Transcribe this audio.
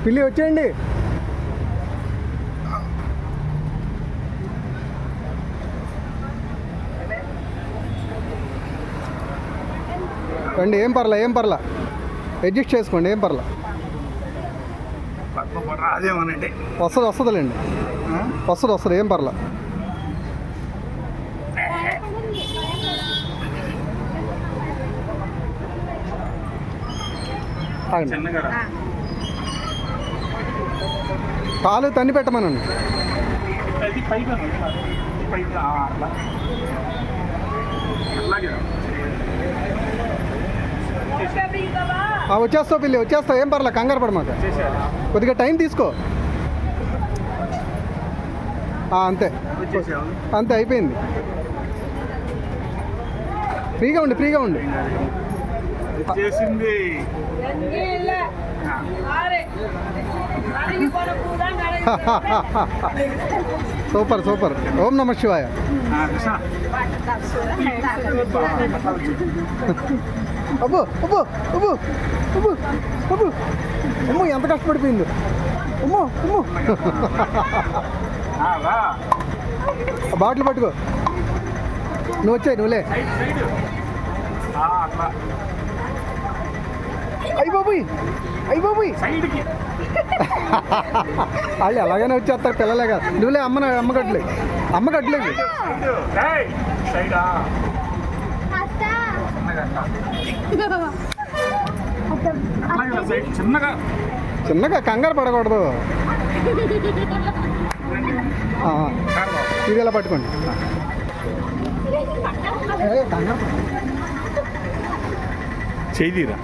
పిల్లి వచ్చేయండి. రండి, ఏం పర్లా అడ్జస్ట్ చేసుకోండి, ఏం పర్లా. వస్తుందిలేండి, వస్తుంది ఏం పర్లా. కాలు తన్ని పెట్టమనండి. వచ్చేస్తావు పిల్లి, వచ్చేస్తావు, ఏం పర్లే, కంగారు పడమాక, కొద్దిగా టైం తీసుకో. అంతే అంతే, అయిపోయింది. ఫ్రీగా ఉండి సూపర్. ఓం నమ శివాయ. అబ్బో అమ్మో, ఎంత కష్టపడిపోయింది. అమ్మో బాటిల్ పట్టుకో, నువ్వు వచ్చాయి, నువ్వులే. అయ్యి బాబోయ్ వాళ్ళు ఎలాగైనా వచ్చేస్తారు పిల్లలేగా. నువ్వులే, అమ్మగట్లేదు. చిన్నగా కంగారు పడకూడదు. ఇది ఇలా పట్టుకోండి. చేయిరా